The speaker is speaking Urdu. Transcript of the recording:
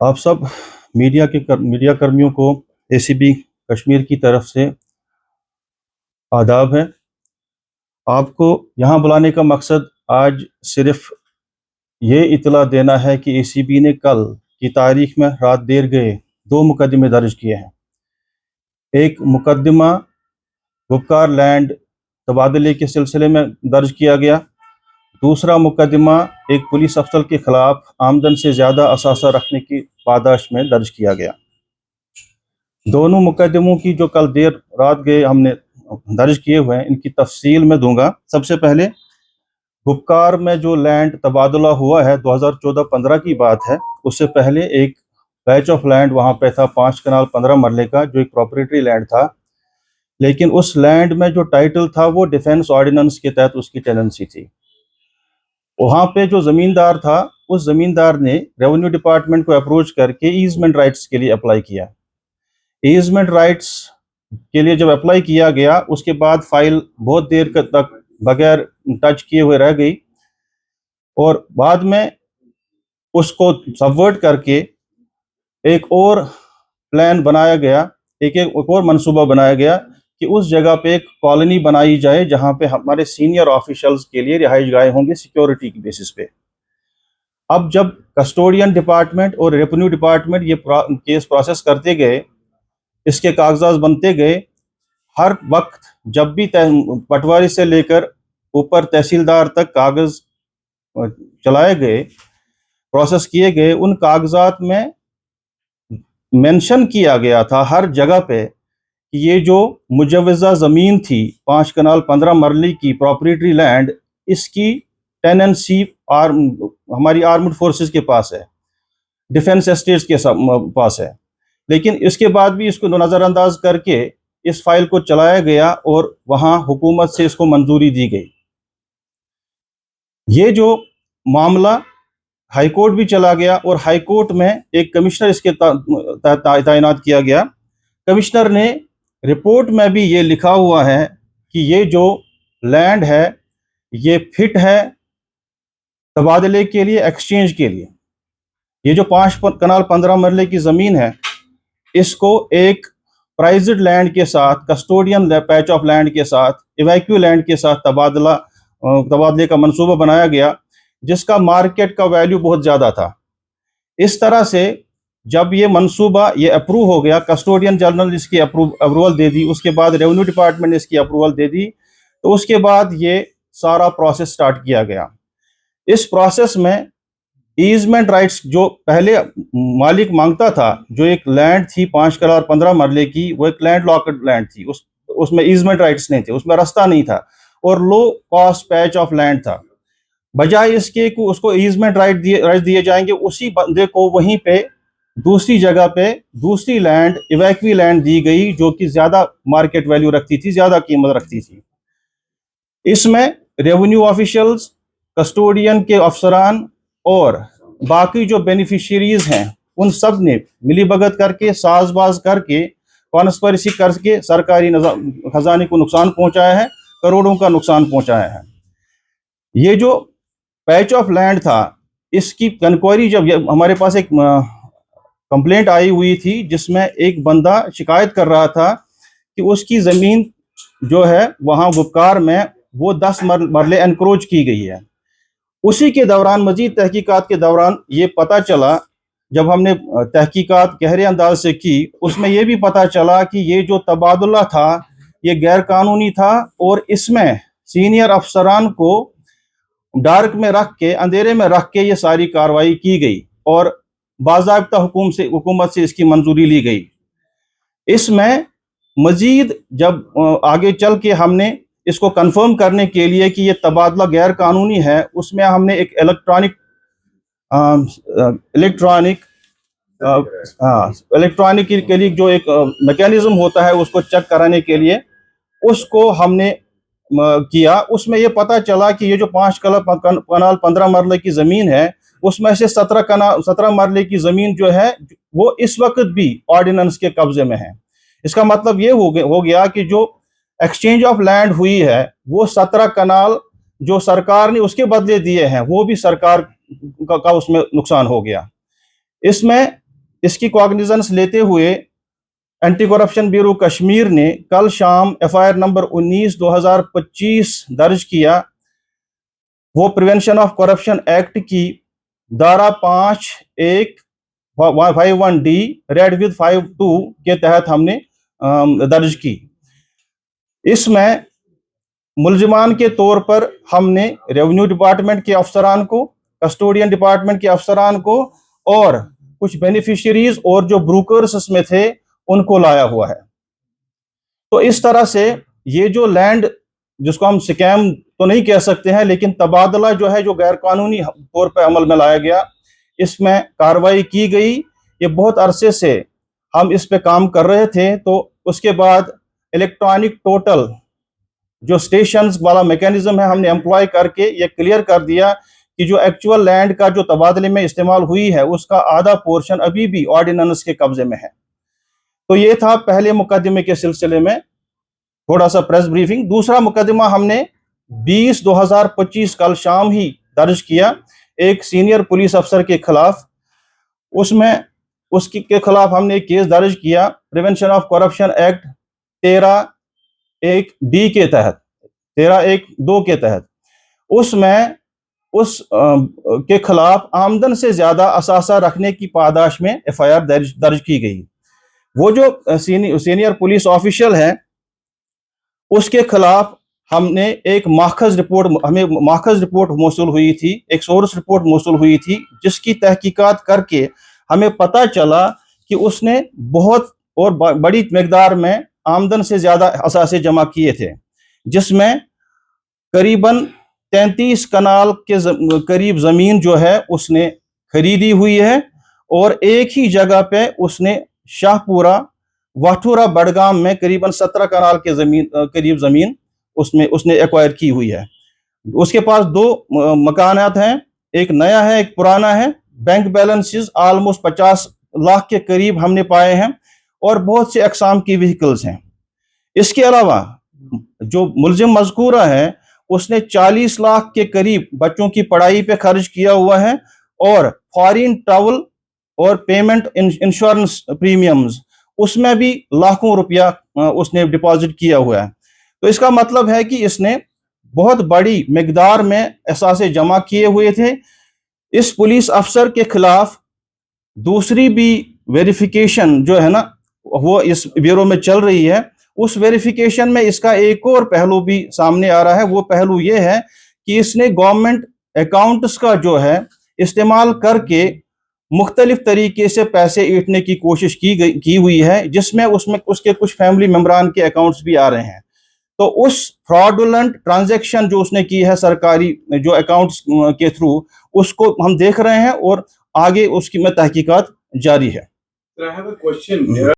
آپ سب میڈیا کرمیوں کو ACB کشمیر کی طرف سے آداب ہے۔ آپ کو یہاں بلانے کا مقصد آج صرف یہ اطلاع دینا ہے کہ ACB نے کل کی تاریخ میں رات دیر گئے 2 مقدمے درج کیے ہیں۔ ایک مقدمہ گپکار لینڈ تبادلے کے سلسلے میں درج کیا گیا، دوسرا مقدمہ ایک پولیس افسر کے خلاف آمدن سے زیادہ اثاثہ رکھنے کی پاداش میں درج کیا گیا۔ دونوں مقدموں کی جو کل دیر رات گئے ہم نے درج کیے ہوئے ہیں، ان کی تفصیل میں دوں گا۔ سب سے پہلے گپکار میں جو لینڈ تبادلہ ہوا ہے 2014-15 کی بات ہے، اس سے پہلے ایک پیچ آف لینڈ وہاں پہ تھا 5 کنال 15 مرلے کا، جو ایک پراپرٹی لینڈ تھا، لیکن اس لینڈ میں جو ٹائٹل تھا وہ ڈیفنس آرڈیننس کے تحت اس کی ٹیننسی تھی۔ وہاں پہ جو زمیندار تھا، اس زمیندار نے ریونیو ڈپارٹمنٹ کو اپروچ کر کے ایزمنٹ رائٹس کے لیے اپلائی کیا۔ ایزمنٹ رائٹس کے لیے جب اپلائی کیا گیا، اس کے بعد فائل بہت دیر تک بغیر ٹچ کیے ہوئے رہ گئی، اور بعد میں اس کو سبورٹ کر کے ایک اور پلان بنایا گیا، ایک اور منصوبہ بنایا گیا کہ اس جگہ پہ ایک کالونی بنائی جائے جہاں پہ ہمارے سینئر آفیشلز کے لیے رہائش گاہیں ہوں گے سیکیورٹی کی بیسس پہ۔ اب جب کسٹوڈین ڈپارٹمنٹ اور ریونیو ڈپارٹمنٹ یہ کیس پروسیس کرتے گئے، اس کے کاغذات بنتے گئے، ہر وقت جب بھی پٹواری سے لے کر اوپر تحصیلدار تک کاغذ چلائے گئے، پروسیس کیے گئے، ان کاغذات میں مینشن کیا گیا تھا ہر جگہ پہ کہ یہ جو مجوزہ زمین تھی 5 کنال 15 مرلے کی پراپرٹی لینڈ، اس کی ٹیننسی ہماری آرمڈ فورسز کے پاس ہے، ڈیفنس اسٹیٹس کے پاس ہے، لیکن اس کے بعد بھی اس کو نظر انداز کر کے اس فائل کو چلایا گیا اور وہاں حکومت سے اس کو منظوری دی گئی۔ یہ جو معاملہ ہائی کورٹ بھی چلا گیا، اور ہائی کورٹ میں ایک کمشنر اس کے تعینات کیا گیا۔ کمشنر نے رپورٹ میں بھی یہ لکھا ہوا ہے کہ یہ جو لینڈ ہے یہ فٹ ہے تبادلے کے لیے، ایکسچینج کے لیے۔ یہ جو 5 کنال 15 مرلے کی زمین ہے، اس کو ایک پرائزڈ لینڈ کے ساتھ، کسٹوڈین پیچ آف لینڈ کے ساتھ، ایویکیو لینڈ کے ساتھ تبادلے کا منصوبہ بنایا گیا، جس کا مارکیٹ کا ویلیو بہت زیادہ تھا۔ اس طرح سے جب یہ منصوبہ یہ اپروو ہو گیا، کسٹوڈین جنرل اس کی اپروول دے دی، اس کے بعد ریونیو ڈپارٹمنٹ نے اس کی اپروول دے دی، تو اس کے بعد یہ سارا پروسیس سٹارٹ کیا گیا۔ اس پروسیس میں ایزمنٹ رائٹس جو پہلے مالک مانگتا تھا، جو ایک لینڈ تھی 5 کنال 15 مرلے کی، وہ ایک لینڈ لاکڈ لینڈ تھی، اس میں ایزمنٹ رائٹس نہیں تھے، اس میں رستہ نہیں تھا، اور low cost patch of land تھا۔ بجائے اس کے اس کو ایزمنٹ رائٹ دیے جائیں گے، اسی بندے کو وہیں پہ دوسری جگہ پہ دوسری لینڈ، ایویکوی لینڈ دی گئی، جو کہ زیادہ مارکیٹ ویلیو رکھتی تھی، زیادہ قیمت رکھتی تھی۔ اس میں ریونیو آفیشلز، کسٹوڈین کے افسران اور باقی جو بینیفیشریز ہیں، ان سب نے ملی بھگت کر کے، ساز باز کر کے، کانسپریسی کر کے سرکاری خزانے کو نقصان پہنچایا ہے، کروڑوں کا نقصان پہنچایا ہے۔ یہ جو پیچ آف لینڈ تھا، اس کی انکوائری جب ہمارے پاس ایک کمپلینٹ آئی ہوئی تھی، جس میں ایک بندہ شکایت کر رہا تھا کہ اس کی زمین جو ہے وہاں گپکار میں وہ 10 مرلے انکروچ کی گئی ہے۔ اسی کے دوران، مزید تحقیقات کے دوران، یہ پتہ چلا، جب ہم نے تحقیقات گہرے انداز سے کی، اس میں یہ بھی پتہ چلا کہ یہ جو تبادلہ تھا یہ غیر قانونی تھا، اور اس میں سینئر افسران کو ڈارک میں رکھ کے، اندھیرے میں رکھ کے یہ ساری کارروائی کی گئی، اور باضابطہ حکومت سے اس کی منظوری لی گئی۔ اس میں مزید جب آگے چل کے ہم نے اس کو کنفرم کرنے کے لیے کہ یہ تبادلہ غیر قانونی ہے، اس میں ہم نے ایک الیکٹرانک کے لیے جو ایک میکینزم ہوتا ہے، اس کو چیک کرانے کے لیے اس کو ہم نے کیا۔ اس میں یہ پتہ چلا کہ یہ جو 5 کنال 15 مرلے کی زمین ہے، اس میں سے 17 مرلے کی زمین جو ہے وہ اس وقت بھی آرڈیننس کے قبضے میں ہے۔ اس کا مطلب یہ ہو گیا کہ جو ایکسچینج آف لینڈ ہوئی ہے، وہ 17 کنال جو سرکار نے اس کے بدلے دیے ہیں، وہ بھی سرکار کا اس میں نقصان ہو گیا۔ اس میں اس کی کاگنیزنس لیتے ہوئے اینٹی کرپشن بیورو کشمیر نے کل شام FIR نمبر 19/2025 درج کیا. وہ پریونشن آف کرپشن ایکٹ کی دھارا 5(1)(51)(d) ریڈ ود 5(2) کے تحت ہم نے درج کی. اس میں ملزمان کے طور پر ہم نے ریونیو ڈپارٹمنٹ کے افسران کو، کسٹوڈین ڈپارٹمنٹ کے افسران کو اور کچھ بینیفیشریز اور جو بروکرز اس میں تھے ان کو لایا ہوا ہے. تو اس طرح سے یہ جو لینڈ، جس کو ہم سکیم تو نہیں کہہ سکتے ہیں لیکن تبادلہ جو ہے جو غیر قانونی طور پہ عمل میں لایا گیا، اس میں کارروائی کی گئی. یہ بہت عرصے سے ہم اس پہ کام کر رہے تھے. تو اس کے بعد الیکٹرانک ٹوٹل جو اسٹیشنز والا میکینزم ہے ہم نے امپلائی کر کے یہ کلیئر کر دیا کہ جو ایکچول لینڈ کا جو تبادلے میں استعمال ہوئی ہے اس کا آدھا پورشن ابھی بھی آرڈیننس کے قبضے میں ہے. تو یہ تھا پہلے مقدمے کے سلسلے میں تھوڑا سا پریس بریفنگ. دوسرا مقدمہ ہم نے 20/2025 کل شام ہی درج کیا ایک سینئر پولیس افسر کے خلاف. اس میں اس کے خلاف ہم نے ایک کیس درج کیا prevention of corruption act 13(1)(d) کے تحت، 13(1)(2) کے تحت. اس میں اس کے خلاف آمدن سے زیادہ اثاثہ رکھنے کی پاداش میں FIR درج کی گئی. وہ جو سینئر پولیس آفیشل ہے اس کے خلاف ہم نے ایک ہمیں ماخذ رپورٹ موصول ہوئی تھی، ایک سورس رپورٹ موصول ہوئی تھی، جس کی تحقیقات کر کے ہمیں پتہ چلا کہ اس نے بہت اور بڑی مقدار میں آمدن سے زیادہ اثاثے جمع کیے تھے، جس میں قریباً 33 کنال کے قریب زمین جو ہے اس نے خریدی ہوئی ہے. اور ایک ہی جگہ پہ اس نے شاہ پورہ واٹھورا بڑگام میں قریباً 17 کنال کے قریب زمین اس نے ایکوائر کی ہوئی ہے. اس کے پاس 2 مکانات ہیں، ایک نیا ہے ایک پرانا ہے. بینک بیلنسز آلموسٹ 50 لاکھ کے قریب ہم نے پائے ہیں اور بہت سے اقسام کی وہیکلز ہیں. اس کے علاوہ جو ملزم مذکورہ ہے اس نے 40 لاکھ کے قریب بچوں کی پڑھائی پہ خرچ کیا ہوا ہے اور فارین ٹریول اور پیمنٹ انشورنس پریمیمز اس میں بھی لاکھوں روپیہ اس نے ڈپازٹ کیا ہوا ہے. تو اس کا مطلب ہے کہ اس نے بہت بڑی مقدار میں اثاثے جمع کیے ہوئے تھے. اس پولیس افسر کے خلاف دوسری بھی ویریفیکیشن جو ہے نا وہ اس بیورو میں چل رہی ہے. اس ویریفیکیشن میں اس کا ایک اور پہلو بھی سامنے آ رہا ہے. وہ پہلو یہ ہے کہ اس نے گورنمنٹ اکاؤنٹس کا جو ہے استعمال کر کے مختلف طریقے سے پیسے ایٹھنے کی کوشش کی ہوئی ہے، جس میں اس کے کچھ فیملی ممبران کے اکاؤنٹس بھی آ رہے ہیں. تو اس فراڈولنٹ ٹرانزیکشن جو اس نے کی ہے سرکاری جو اکاؤنٹس کے تھرو، اس کو ہم دیکھ رہے ہیں اور آگے اس کی میں تحقیقات جاری ہے.